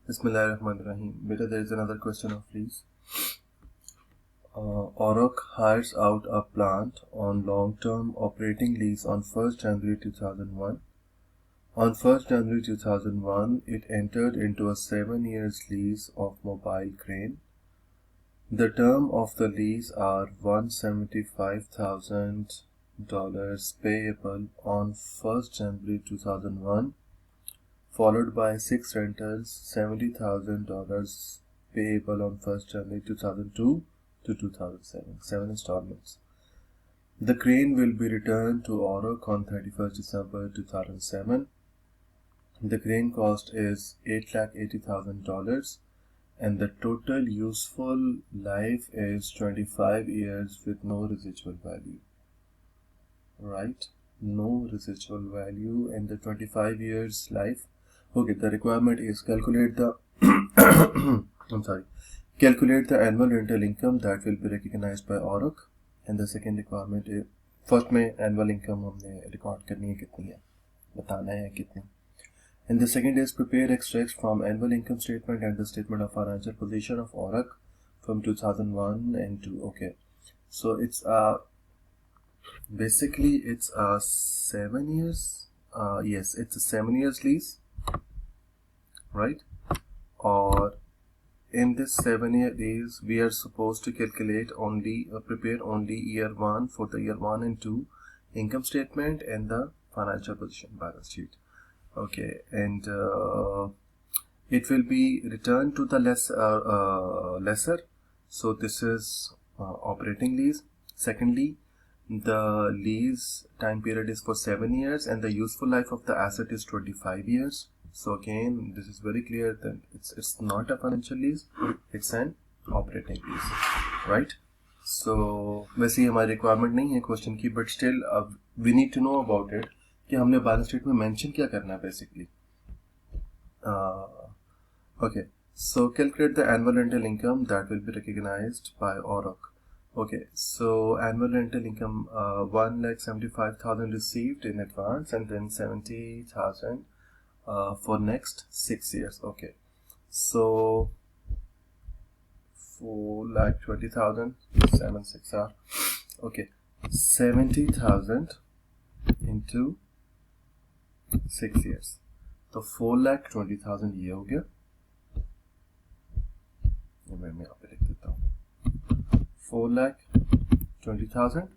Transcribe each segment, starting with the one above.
Bismillahirrahmanirrahim. Beta, there is another question of lease. Auroch hires out a plant on long-term operating lease on 1st January 2001. On 1st January 2001, it entered into a 7 years lease of mobile crane. The term of the lease are $175,000 payable on 1st January 2001, followed by 6 rentals, $70,000 payable on 1st January 2002 to 2007, 7 installments. The crane will be returned to Auroch on 31st December 2007. The crane cost is $880,000 and the total useful life is 25 years with no residual value. Right? No residual value in the 25 years life. Okay, the requirement is calculate the calculate the annual rental income that will be recognized by Auroch. And the second requirement is first में annual income हमने record करनी है कितनी है, बताना है कितनी. And the second is prepare extracts from annual income statement and the statement of financial position of Auroch from 2001 and 2. Okay, so it's basically it's a 7 years. Yes, it's a 7 years lease, right? Or in this 7 year lease, we are supposed to calculate only prepare only year 1 for the year 1 and 2 income statement and the financial position balance sheet. Okay, and it will be returned to the lesser. So this is operating lease. Secondly, the lease time period is for 7 years and the useful life of the asset is 25 years. So again, this is very clear that it's not a financial lease, it's an operating lease, right? So वैसे ही हमारी requirement नहीं है question की, but still we need to know about it कि हमने balance sheet में mention क्या करना है basically. Okay, so calculate the annual rental income that will be recognized by Auroch. Okay, so annual rental income 1,75,000 received in advance and then 70,000 for next 6 years. Okay, so 4,20,000 7 6 are okay, 70,000 into 6 years, तो 4,20,000 ये हो गया. मैं यहाँ पे लिख देता हूँ 4,20,000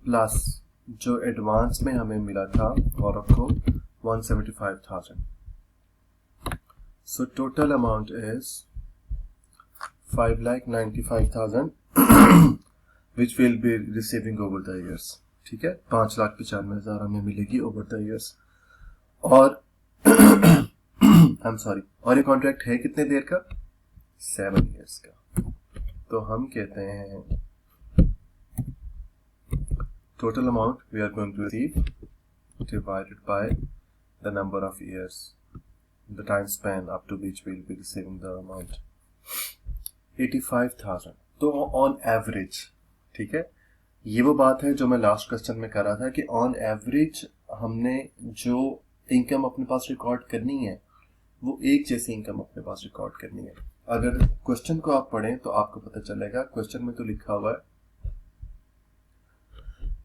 प्लस जो एडवांस में हमें मिला था और आपको 175,000. So total amount is 5,95,000 which will be receiving over the years. ठीक है, 5,95,000 हमें मिलेगी over the years. और I'm sorry, और ये कॉन्ट्रैक्ट है कितने देर का? 7 years का. तो हम कहते हैं total amount we are going to receive divided by the number of years, the time span up to which we will be receiving the amount. 85,000. तो on average, ठीक है, ये वो बात है जो मैं लास्ट क्वेश्चन में कर रहा था कि ऑन एवरेज हमने जो इनकम अपने पास रिकॉर्ड करनी है वो एक जैसी इनकम अपने पास रिकॉर्ड करनी है. अगर क्वेश्चन को आप पढ़ें तो आपको पता चलेगा, क्वेश्चन में तो लिखा हुआ है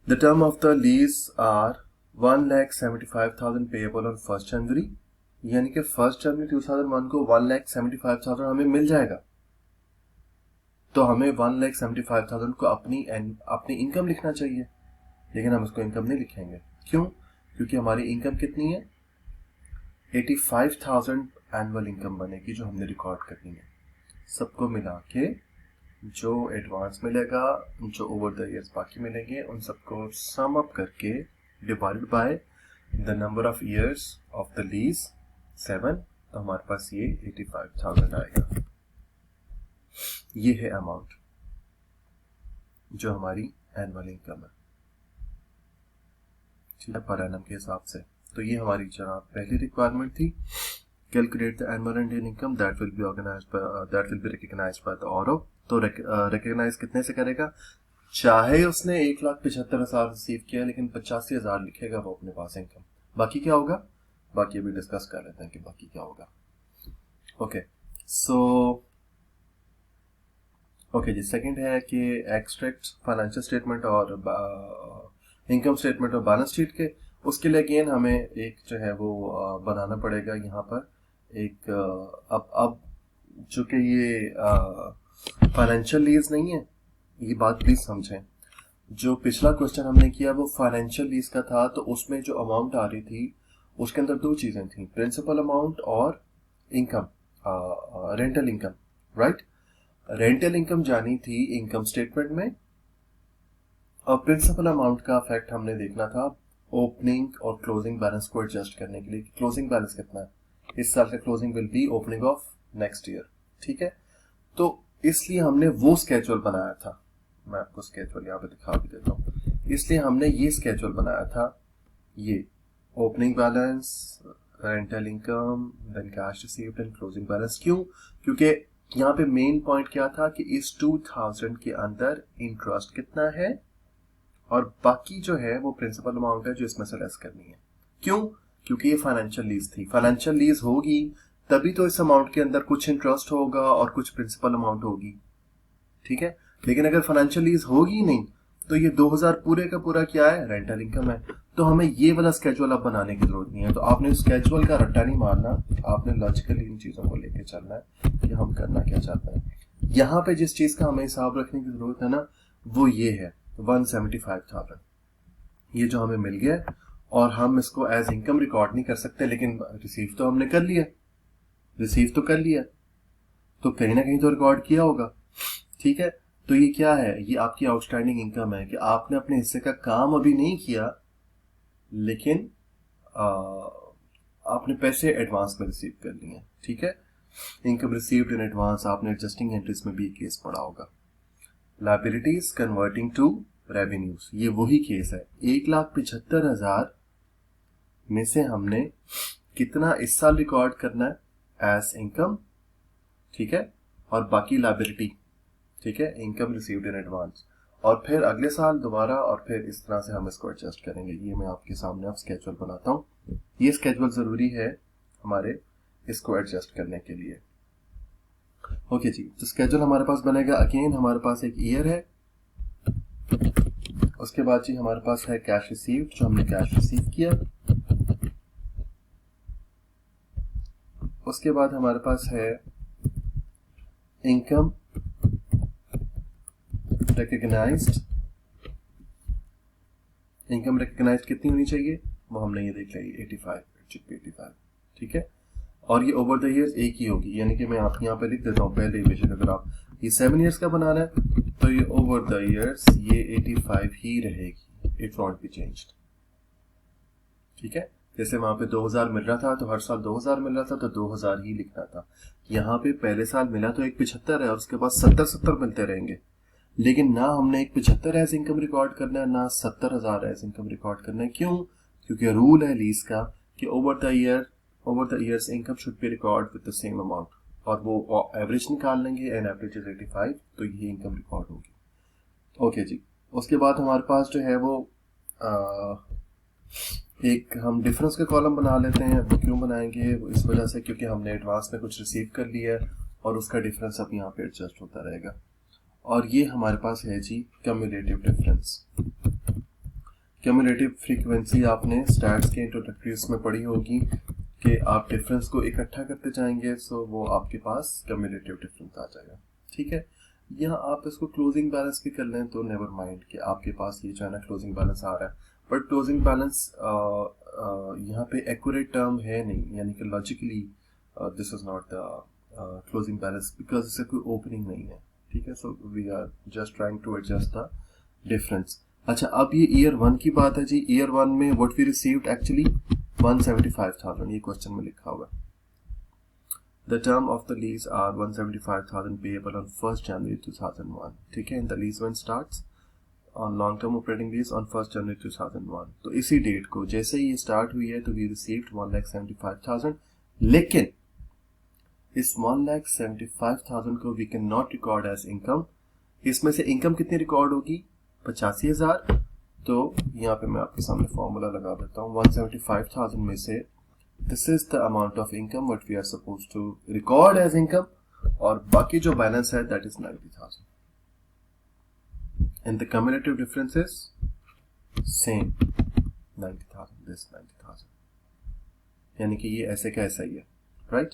the term of the lease are 1,75,000 payable on 1st January, यानी कि 1st जनवरी 2001 को 1,75,000 हमें मिल जाएगा. तो हमें 1,75,000 को अपनी इनकम लिखना चाहिए, लेकिन हम उसको इनकम नहीं लिखेंगे. क्यों? क्योंकि हमारी इनकम कितनी है? 85,000 एनुअल इनकम बनेगी जो हमने रिकॉर्ड करनी है. सबको मिला के जो एडवांस मिलेगा, जो ओवर द इयर्स बाकी मिलेंगे, उन सबको सम अप करके divided by the number of years of the lease 7, तो हमारे पास ये 85,000 आएगा. ये है अमाउंट जो हमारी एनुअल इनकम है, ठीक है, पर एनम के हिसाब से. तो ये हमारी जनाब पहली रिक्वायरमेंट थी. Calculate the annual rental income that will be recognised by the ऑरोक. तो रिकॉग्नाइज कितने से करेगा? चाहे उसने 1,75,000 रिसीव किया, लेकिन 85,000 लिखेगा वो अपने पास इनकम. बाकी क्या होगा? बाकी अभी डिस्कस कर लेते हैं कि बाकी क्या होगा. ओके सो ओके जी, सेकंड है कि एक्सट्रैक्ट फाइनेंशियल स्टेटमेंट और इनकम स्टेटमेंट और बैलेंस शीट के। उसके लिए अगेन हमें एक जो है वो बनाना पड़ेगा यहाँ पर एक अब चूंकि ये फाइनेंशियल लीज नहीं है, ये बात प्लीज समझें। जो पिछला क्वेश्चन हमने किया वो फाइनेंशियल लीज का था, तो उसमें जो अमाउंट आ रही थी उसके अंदर दो चीजें थी, प्रिंसिपल अमाउंट और income, rental income, right. Rental income जानी थी इनकम स्टेटमेंट में, और प्रिंसिपल अमाउंट का इफेक्ट हमने देखना था ओपनिंग और क्लोजिंग बैलेंस को एडजस्ट करने के लिए। क्लोजिंग बैलेंस कितना है इस साल का, closing will be opening of next year, ठीक है। तो इसलिए हमने वो स्केड्यूल बनाया था, मैं आपको स्केड्यूल यहाँ पे दिखा भी देता हूँ। इसलिए हमने ये स्केड्यूल बनाया था, ये opening balance, rental income, then cash received and closing balance. क्यों? क्योंकि यहाँ पे मेन पॉइंट क्या था कि इस 2000 के अंदर इंटरेस्ट कितना है और बाकी जो है वो प्रिंसिपल अमाउंट है जो इसमें से लेस करनी है। क्यों? क्योंकि ये फाइनेंशियल लीज थी। फाइनेंशियल लीज होगी तभी तो इस अमाउंट के अंदर कुछ इंटरेस्ट होगा और कुछ प्रिंसिपल अमाउंट होगी, ठीक है। लेकिन अगर फाइनेंशियल लीज होगी नहीं तो ये 2000 पूरे का पूरा क्या है, रेंटल इनकम है। तो हमें ये वाला स्केड्यूल अब बनाने की जरूरत नहीं है। तो आपने स्केड्यूल का रट्टा नहीं मारना, आपने लॉजिकली इन चीजों को लेकर चलना है कि हम करना क्या चाहते हैं। यहाँ पे जिस चीज का हमें हिसाब रखने की जरूरत है ना, वो ये है 175,000, ये जो हमें मिल गया। और हम इसको एज इनकम रिकॉर्ड नहीं कर सकते, लेकिन रिसीव तो हमने कर लिया, रिसीव तो कर लिया, तो कहीं ना कहीं तो रिकॉर्ड किया होगा, ठीक है। तो ये क्या है, ये आपकी आउटस्टैंडिंग इनकम है कि आपने अपने हिस्से का काम अभी नहीं किया, लेकिन आपने पैसे एडवांस में रिसीव कर लिए, ठीक है। इनकम रिसीव्ड इन एडवांस, आपने एडजस्टिंग एंट्रीज में भी केस पढ़ा होगा। लायबिलिटीज कन्वर्टिंग टू रेवेन्यूज, ये वही केस है। 1,75,000 में से हमने कितना इस साल रिकॉर्ड करना है एज इनकम, ठीक है, और बाकी लायबिलिटी, ठीक है, इनकम रिसीव्ड इन एडवांस। और फिर अगले साल दोबारा, और फिर इस तरह से हम इसको एडजस्ट करेंगे। ये मैं आपके सामने अब स्केड्यूल बनाता हूँ। ये स्केड्यूल जरूरी है हमारे इसको एडजस्ट करने के लिए। ओके जी, तो स्केड्यूल हमारे पास बनेगा। अगेन हमारे पास एक ईयर है, उसके बाद जी हमारे पास है कैश रिसीव्ड, जो हमने कैश रिसीव किया। उसके बाद हमारे पास है इनकम रिकग्नाइज्ड। इनकम रिकग्नाइज्ड कितनी होनी चाहिए वो हमने ये देख लिया, 85, ठीक है। और ये ओवर द ईयर्स एक ही होगी, यानी कि मैं आपके यहाँ पे लिख देता हूँ पहले बेशक अगर आप ये 7 ईयर्स का बनाना है तो ये ओवर द ईयर्स ये 85 ही रहेगी, इट वॉन्ट बी चेंज्ड, ठीक है। जैसे वहां पे 2000 मिल रहा था तो हर साल 2000 मिल रहा था तो 2000 ही लिखना था। यहाँ पे पहले साल मिला तो एक 75 है और उसके बाद 70 मिलते रहेंगे, लेकिन ना हमने एक 75 एज इनकम रिकॉर्ड करना है ना 70,000 एज इनकम रिकॉर्ड करना है। क्यों? क्योंकि रूल है लीज का कि over the years income should be record with the same amount, और वो एवरेज निकाल लेंगे, एंड एवरेज इज 85, तो ये इनकम रिकॉर्ड होगी। ओके जी, उसके बाद हमारे पास जो है वो एक हम डिफरेंस का कॉलम बना लेते हैं। वो क्यों बनाएंगे? इस वजह से क्योंकि हमने एडवांस में कुछ रिसीव कर लिया है और उसका डिफरेंस अब यहाँ पे एडजस्ट होता रहेगा। और ये हमारे पास है जी क्यूमुलेटिव डिफरेंस। क्यूमुलेटिव फ्रीक्वेंसी आपने स्टैट्स के इंट्रोडक्टरीज में पढ़ी होगी कि आप डिफरेंस को इकट्ठा करते जाएंगे, सो वो आपके पास क्यूमुलेटिव डिफरेंस आ जाएगा, ठीक है। यहाँ आप इसको क्लोजिंग बैलेंस भी कर लें तो नेवर माइंड कि आपके पास ये जो है ना क्लोजिंग बैलेंस आ रहा है, बट क्लोजिंग बैलेंस यहाँ पे एक्यूरेट टर्म है नहीं, यानी कि logically this is not the closing balance because इससे कोई ओपनिंग नहीं है, ठीक है। So we are just trying to adjust the difference. अच्छा, अब ये ईयर 1 की बात है जी। ईयर 1 में व्हाट वी रिसीव्ड एक्चुअली 175,000, ये क्वेश्चन में लिखा हुआ है। The term of the lease are 175,000 payable on 1st January 2001, ठीक है। The lease when starts on long term operating lease on 1st January 2001, तो इसी डेट को जैसे ही स्टार्ट हुई है तो we received 1,75,000, लेकिन इस 1,75,000 को we can not record as income। इसमें से इनकम कितनी रिकॉर्ड होगी? 85,000। तो यहाँ पे मैं आपके सामने फॉर्मूला लगा देता हूँ। 175,000 में से this is the amount of income what we are suppose to record as income, और बाकी जो बैलेंस है that is 90,000 and the cumulative difference is same 90,000, this 90,000, यानी कि ये ऐसे का ऐसा ही है, राइट।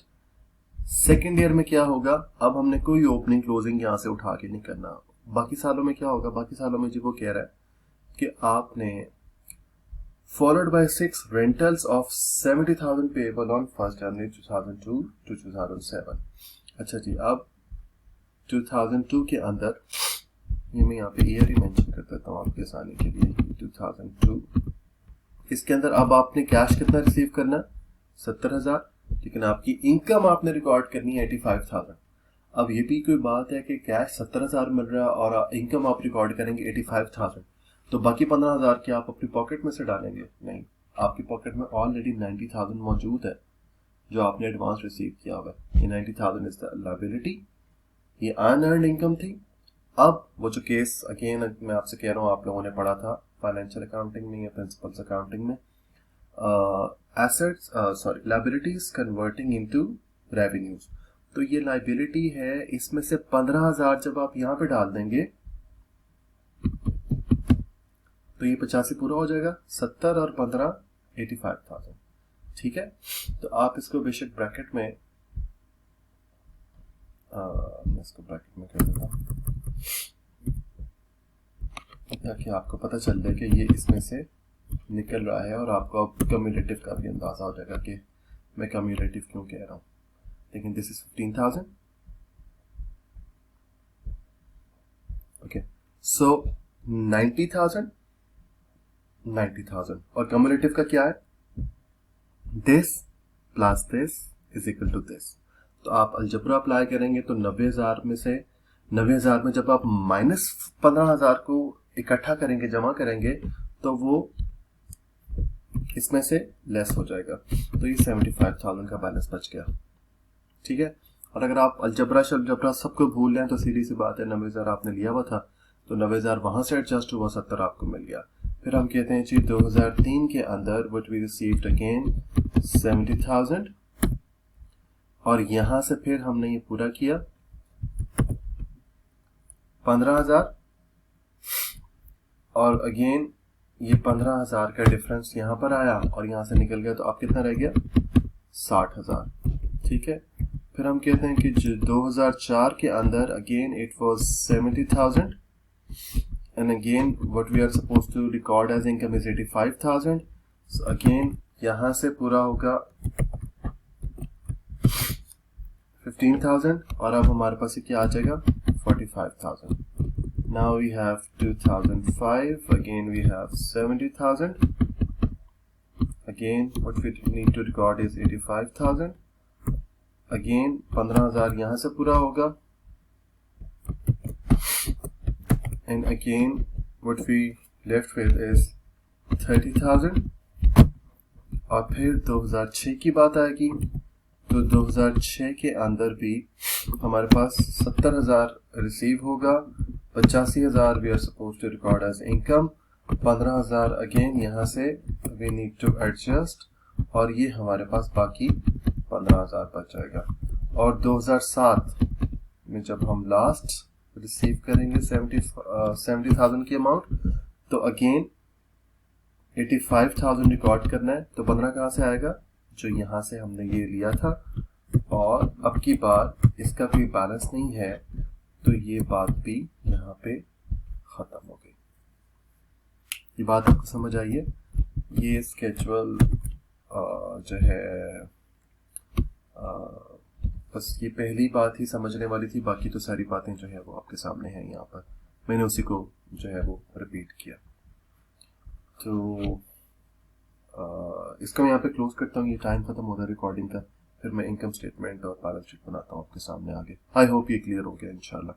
सेकेंड ईयर में क्या होगा, अब हमने कोई ओपनिंग क्लोजिंग यहां से उठा के नहीं करना। बाकी सालों में क्या होगा, बाकी सालों में जी वो कह रहा है कि आपने followed by 6 rentals of 70,000 payable on 1 January 2002 to 2007। अच्छा जी, अब 2002 के अंदर, ये मैं यहाँ पे ईयर ही मेंशन कर देता हूँ आपके आसानी के लिए, 2002, इसके अंदर अब आपने कैश कितना रिसीव करना है, 70,000, लेकिन आपकी इनकम आपने रिकॉर्ड करनी है 85,000। अब ये भी कोई बात है कि कैश 70,000 मिल रहा है और इनकम आप रिकॉर्ड करेंगे 85,000, तो बाकी 15,000 क्या आप अपनी पॉकेट में से डालेंगे? नहीं, आपकी पॉकेट में ऑलरेडी 90,000 मौजूद है जो आपने एडवांस रिसीव किया हुआ है। ये 90,000 इज द लायबिलिटी, ये अनअर्न्ड इनकम थी। अब वो जो केस अगेन मैं आपसे कह रहा हूँ, आप लोगों ने पढ़ा था फाइनेंशियल अकाउंटिंग में या प्रिंसिपल्स अकाउंटिंग में, assets sorry liabilities converting into revenues. तो ये लायबिलिटी है, इसमें से 15,000 जब आप यहां पे डाल देंगे तो ये 85 पूरा हो जाएगा, 70 और 15 85,000, ठीक है। तो आप इसको बेशक ब्रैकेट में मैं इसको ब्रैकेट में कर देता हूं ताकि आपको पता चल जाए कि ये इसमें से निकल रहा है और आपको अब कम्युलेटिव का भी अंदाजा हो जाएगा कि मैं कम्युलेटिव क्यों कह रहा हूं। लेकिन दिस इज 15,000, ओके, सो 90,000 और कम्युलेटिव का क्या है, this plus this is equal to this. तो आप अलजबरा अप्लाई करेंगे तो 90,000 में से 90,000 में जब आप माइनस 15,000 को इकट्ठा करेंगे, जमा करेंगे, तो वो इसमें से लेस हो जाएगा, तो ये 75,000 का बैलेंस बच गया, ठीक है। और अगर आप अलजबरा शलजबरा सबको भूल लें तो सीधी सी बात है, 90,000 आपने लिया हुआ था तो 90,000 वहां से एडजस्ट हुआ, 70 आपको मिल गया। फिर हम कहते हैं जी 2003 के अंदर व्हाट वी रिसीव्ड अगेन 70,000, और यहां से फिर हमने ये पूरा किया 15,000, और अगेन ये 15,000 का डिफरेंस यहां पर आया और यहां से निकल गया, तो अब कितना रह गया 60,000, ठीक है। फिर हम कहते हैं कि 2004 के अंदर again it was 70,000 and again what we are suppose to record as income is 85,000, so again यहां से पूरा होगा 15,000 और अब हमारे पास ये क्या आ जाएगा 45,000। Now we have 2005, again we have 70,000, again what we need to record is 85,000, again 15,000 यहाँ से पूरा होगा, and again what we left with is 30,000, और फिर 2006 की बात आएगी, तो 2006 के अंदर भी हमारे पास 70,000 रिसीव होगा, 85,000 we are suppose to record as income, 15,000 again यहाँ से वी नीड टू एडजस्ट, और ये हमारे पास बाकी 15,000 बच जाएगा। और 2007 में जब हम लास्ट रिसीव करेंगे 70,000 की अमाउंट, तो अगेन 85,000 रिकॉर्ड करना है, तो 15 कहाँ से आएगा, जो यहाँ से हमने ये लिया था, और अब की बार इसका कोई बैलेंस नहीं है, तो ये बात भी यहाँ पे खत्म हो गई। ये बात आपको समझ आई है? ये स्केजुअल जो है बस ये पहली बात ही समझने वाली थी, बाकी तो सारी बातें जो है वो आपके सामने हैं यहाँ पर, मैंने उसी को जो है वो रिपीट किया। तो इसका मैं यहाँ पे क्लोज करता हूँ, ये टाइम खत्म हो रहा है रिकॉर्डिंग का, फिर मैं इनकम स्टेटमेंट और बैलेंस शीट बनाता हूँ आपके सामने आगे। आई होप ये क्लियर हो गया इंशाल्लाह।